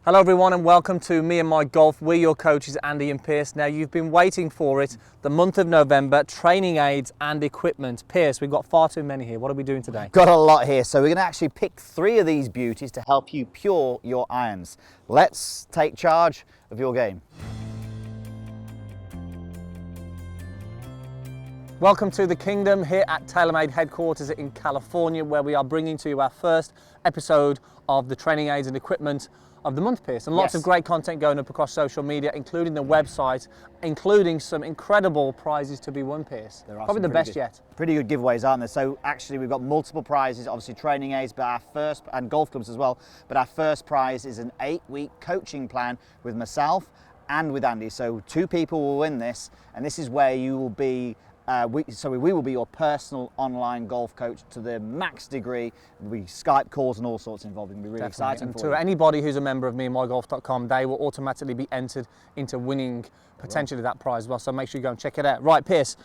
Hello everyone and welcome to Me and My Golf. We're your coaches, Andy and Pierce. Now you've been waiting for it, the month of November, training aids and equipment. Pierce, we've got far too many here. What are we doing today? Got a lot here, so we're going to actually pick 3 of these beauties to help you pure your irons. Let's take charge of your game. Welcome to the Kingdom here at TaylorMade headquarters in California, where we are bringing to you our first episode of the training aids and equipment of the month, Pierce, and lots of great content going up across social media, including the website, including some incredible prizes to be won, Pierce. Probably the best yet. Pretty good giveaways, aren't there? So actually we've got multiple prizes, obviously training aids, but our first, and golf clubs as well, but our first prize is an 8-week coaching plan with myself and with Andy. So 2 people will win this, and this is where you will be we will be your personal online golf coach to the max degree. We Skype calls and all sorts involved. It'll be really exciting for you. To anybody who's a member of meandmygolf.com, they will automatically be entered into winning potentially that prize as well. So make sure you go and check it out. Right, Pierce,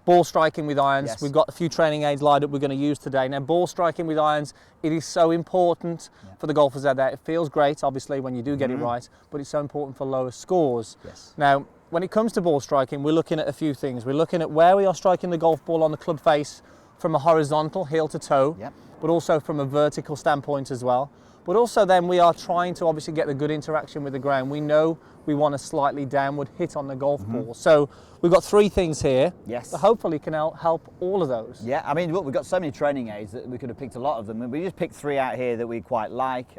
ball striking with irons. Yes. We've got a few training aids lined up we're going to use today. Now, ball striking with irons, it is so important for the golfers out there. It feels great, obviously, when you do get it right, but it's so important for lower scores. Yes. Now, when it comes to ball striking, we're looking at a few things. We're looking at where we are striking the golf ball on the club face from a horizontal, heel to toe, but also from a vertical standpoint as well. But also then we are trying to obviously get the good interaction with the ground. We know we want a slightly downward hit on the golf ball. So we've got 3 things here that hopefully can help all of those. Yeah, I mean, look, we've got so many training aids that we could have picked a lot of them. We just picked 3 out here that we quite like.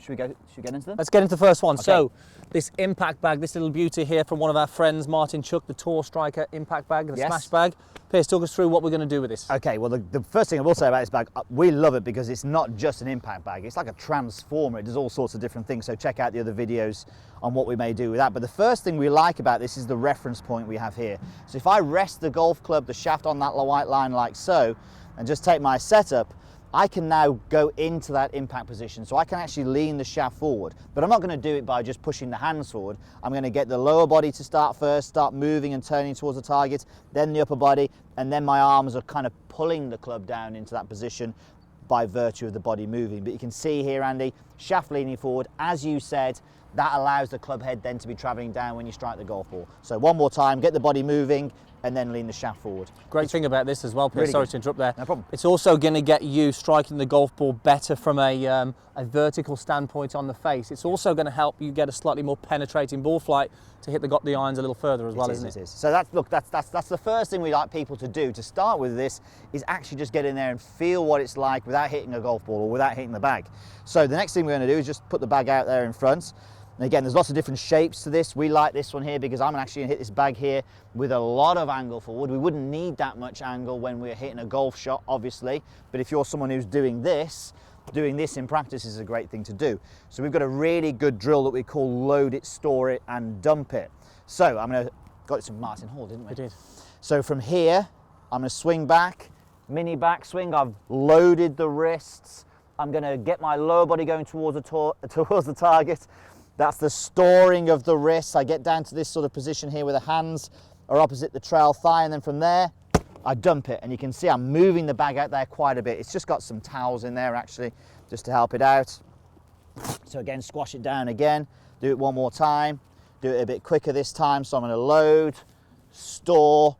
Should we get into them? Let's get into the first one. Okay. So this impact bag, this little beauty here from one of our friends, Martin Chuck, the Tour Striker impact bag, the smash bag. Pierce, talk us through what we're going to do with this. Okay, well the first thing I will say about this bag, we love it because it's not just an impact bag, it's like a transformer. It does all sorts of different things, so check out the other videos on what we may do with that. But the first thing we like about this is the reference point we have here. So if I rest the golf club, the shaft on that white line like so, and just take my setup, I can now go into that impact position. So I can actually lean the shaft forward, but I'm not going to do it by just pushing the hands forward. I'm going to get the lower body to start first, start moving and turning towards the target, then the upper body, and then my arms are kind of pulling the club down into that position by virtue of the body moving. But you can see here, Andy, shaft leaning forward, as you said, that allows the club head then to be traveling down when you strike the golf ball. So one more time, get the body moving and then lean the shaft forward. Great thing about this as well, Pierce, really sorry good. to interrupt there. No problem. It's also going to get you striking the golf ball better from a vertical standpoint on the face. It's also going to help you get a slightly more penetrating ball flight to hit the irons a little further as well, isn't it? It is. So that's the first thing we like people to do to start with this, is actually just get in there and feel what it's like without hitting a golf ball or without hitting the bag. So the next thing we're going to do is just put the bag out there in front. And again, there's lots of different shapes to this. We like this one here because I'm actually going to hit this bag here with a lot of angle forward. We wouldn't need that much angle when we're hitting a golf shot, obviously. But if you're someone who's doing this in practice is a great thing to do. So we've got a really good drill that we call load it, store it, and dump it. So I'm going to, got this from Martin Hall, didn't we? We did. So from here, I'm going to swing back, mini backswing. I've loaded the wrists. I'm going to get my lower body going towards the target. That's the storing of the wrists. I get down to this sort of position here where the hands are opposite the trail thigh, and then from there, I dump it. And you can see I'm moving the bag out there quite a bit. It's just got some towels in there actually, just to help it out. So again, squash it down again, do it one more time, do it a bit quicker this time. So I'm gonna load, store,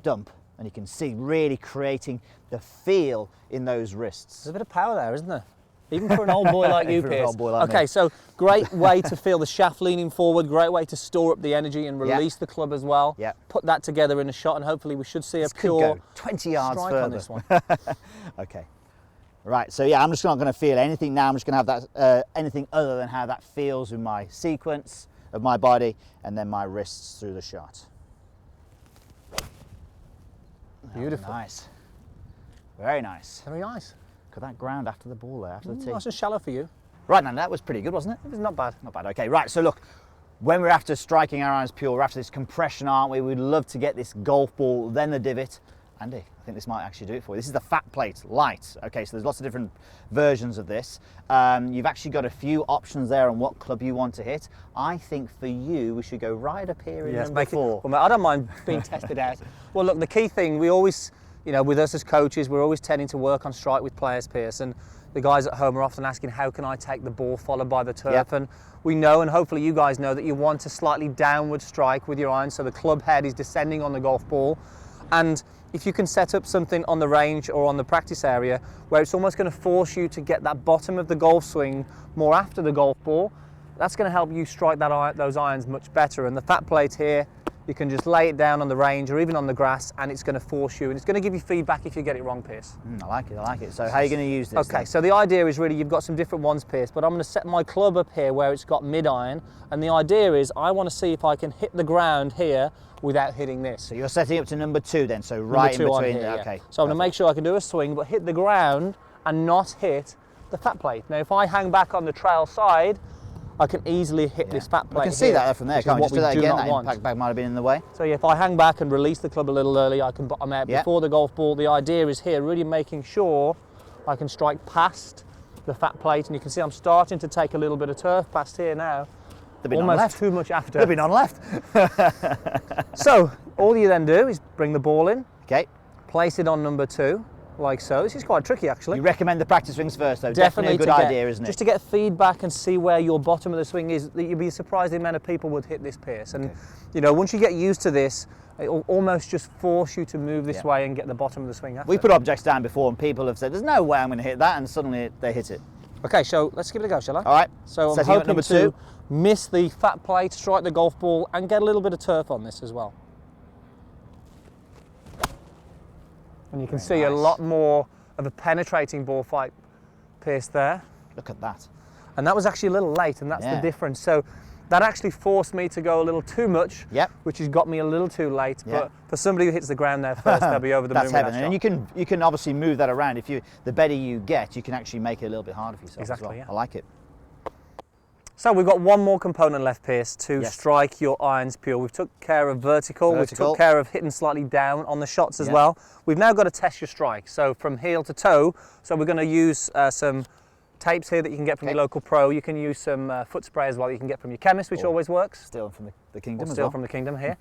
dump. And you can see really creating the feel in those wrists. there's a bit of power there, isn't there? Even for an old boy like you, For an Pierce. old boy like Okay, me. so great way to feel the shaft leaning forward, great way to store up the energy and release the club as well. Put that together in a shot and hopefully we should see This a pure could go 20 yards strike further on this one. Okay. Right, so yeah, I'm just not going to feel anything now. I'm just going to have that anything other than how that feels with my sequence of my body and then my wrists through the shot. Beautiful. Nice. Very nice. Very nice. Look at that ground after the ball there, after the tee. Nice and shallow for you. Right, now that was pretty good, wasn't it? It was not bad. Not bad, okay. Right, so look, when we're after striking our irons pure, we're after this compression, aren't we? We'd love to get this golf ball, then the divot. Andy, I think this might actually do it for you. This is the fat plate, light. Okay, so there's lots of different versions of this. You've actually got a few options there on what club you want to hit. I think for you, we should go right up here in number 4. Well, mate, I don't mind being tested out. Well, look, the key thing, we always, you know, with us as coaches, we're always tending to work on strike with players, Piers, and the guys at home are often asking, how can I take the ball followed by the turf? Yep. And we know, and hopefully you guys know, that you want a slightly downward strike with your iron, so the club head is descending on the golf ball. And if you can set up something on the range or on the practice area where it's almost going to force you to get that bottom of the golf swing more after the golf ball, that's going to help you strike those irons much better. And the fat plate here, you can just lay it down on the range or even on the grass, and it's going to force you, and it's going to give you feedback if you get it wrong, Piers. I like it, I like it. So how are you going to use this? Okay, then? so the idea is really, you've got some different ones, Piers, but I'm going to set my club up here where it's got mid-iron, and the idea is I want to see if I can hit the ground here without hitting this. So you're setting up to number 2 then, so right in between. Here, okay. Yeah. So I'm going to make sure I can do a swing, but hit the ground and not hit the fat plate. Now, if I hang back on the trail side, I can easily hit this fat plate. I can see that from there, can't you? Just do that again, that want. impact bag might have been in the way. So yeah, if I hang back and release the club a little early, I can bottom out before the golf ball. The idea is here, really making sure I can strike past the fat plate, and you can see I'm starting to take a little bit of turf past here now. Almost too much after. There'll be none left. So all you then do is bring the ball in, Okay. place it on number 2, like so. This is quite tricky, actually. You recommend the practice swings first, though. Definitely a good idea, isn't it? Just to get feedback and see where your bottom of the swing is. You'd be surprised the amount of people would hit this, Piers. And you know, once you get used to this, it'll almost just force you to move this way and get the bottom of the swing after. We put objects down before, and people have said, "There's no way I'm going to hit that," and suddenly they hit it. Okay, so let's give it a go, shall I? All right. So I'm Setting up hoping number to 2. miss the fat plate, strike the golf ball, and get a little bit of turf on this as well. And you can see a lot more of a penetrating ball fight, Piers, there. Look at that. And that was actually a little late, and that's the difference. So that actually forced me to go a little too much, which has got me a little too late. But for somebody who hits the ground there first, they'll be over the moon with heaven. that And shot. you can obviously move that around. If the better you get, you can actually make it a little bit harder for yourself Exactly, as well. yeah. I like it. So we've got one more component left, Piers, to strike your irons pure. We've took care of vertical, we've took care of hitting slightly down on the shots as well. We've now got to test your strike, so from heel to toe. So we're going to use some tapes here that you can get from your local pro. You can use some foot spray as well that you can get from your chemist, which always works. Steal from the kingdom as Steal well. from the kingdom here.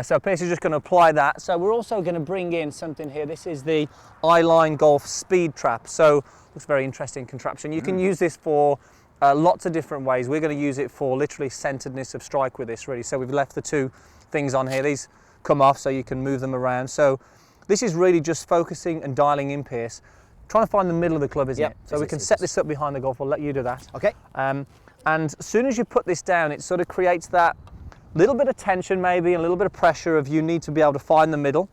So Piers is just going to apply that. So we're also going to bring in something here. This is the Eyeline Golf Speed Trap. So looks very interesting contraption. You can use this for lots of different ways. We're going to use it for literally centeredness of strike with this, really. So we've left the 2 things on here. These come off so you can move them around. So this is really just focusing and dialing in, Piers. Trying to find the middle of the club, isn't it? So we can set this up behind the golf. I'll let you do that. Okay. And as soon as you put this down, it sort of creates that little bit of tension maybe, and a little bit of pressure of you need to be able to find the middle.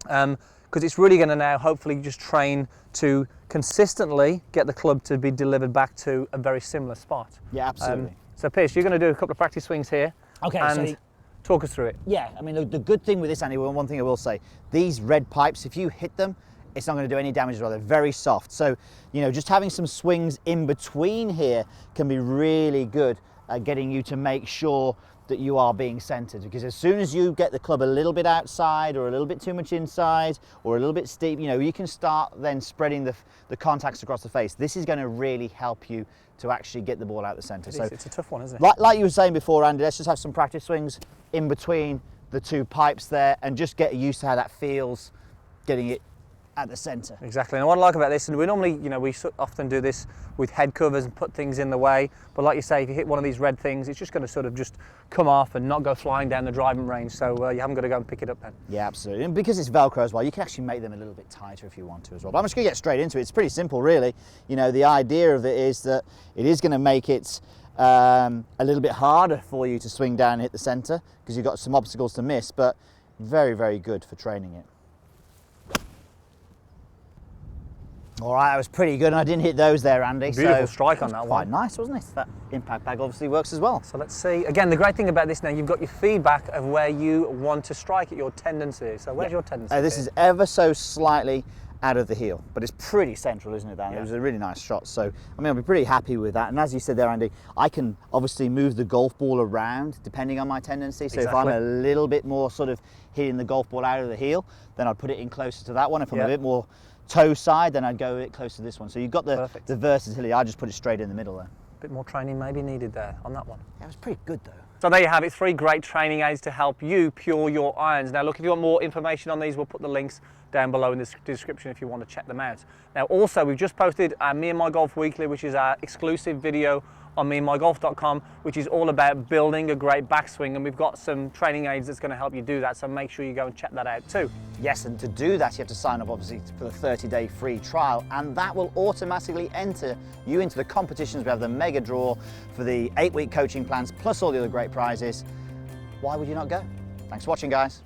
Because it's really going to now hopefully just train to consistently get the club to be delivered back to a very similar spot. Yeah, absolutely. So Piers, you're going to do a couple of practice swings here. Okay, and so talk us through it. Yeah, I mean, the good thing with this, Andy, one thing I will say, these red pipes, if you hit them, it's not going to do any damage as well. They're very soft. So, you know, just having some swings in between here can be really good at getting you to make sure that you are being centered, because as soon as you get the club a little bit outside or a little bit too much inside or a little bit steep, you know, you can start then spreading the contacts across the face. This is going to really help you to actually get the ball out the center. So it's a tough one, isn't it? Like you were saying before, Andy, let's just have some practice swings in between the 2 pipes there and just get used to how that feels getting it at the center. Exactly, and what I like about this, and we normally, you know, we often do this with head covers and put things in the way, but like you say, if you hit one of these red things, it's just going to sort of just come off and not go flying down the driving range, so you haven't got to go and pick it up then. Yeah, absolutely, and because it's Velcro as well, you can actually make them a little bit tighter if you want to as well. But I'm just going to get straight into it. It's pretty simple, really. You know, the idea of it is that it is going to make it a little bit harder for you to swing down and hit the center, because you've got some obstacles to miss, but very, very good for training it. All right, that was pretty good, and I didn't hit those there, Andy. Beautiful strike on that one. Quite nice, wasn't it? That impact bag obviously works as well. So let's see. Again, the great thing about this now, you've got your feedback of where you want to strike at, your tendency. So where's your tendency? This is ever so slightly out of the heel, but it's pretty central, isn't it, Dan? Yeah. It was a really nice shot, so I mean, I'll be pretty happy with that. And as you said there, Andy, I can obviously move the golf ball around depending on my tendency. So if I'm a little bit more sort of hitting the golf ball out of the heel, then I'd put it in closer to that one. If I'm a bit more toe side, then I'd go a bit closer to this one. So you've got the versatility. I just put it straight in the middle there. A bit more training maybe needed there on that one. Yeah, it was pretty good though. So there you have it, 3 great training aids to help you pure your irons. Now look, if you want more information on these, we'll put the links down below in the description if you want to check them out. Now also, we've just posted our Me and My Golf Weekly, which is our exclusive video on meandmygolf.com, which is all about building a great backswing, and we've got some training aids that's going to help you do that, so make sure you go and check that out too. Yes, and to do that you have to sign up obviously for the 30-day free trial, and that will automatically enter you into the competitions. We have the mega draw for the 8-week coaching plans plus all the other great prizes. Why would you not go? Thanks for watching, guys.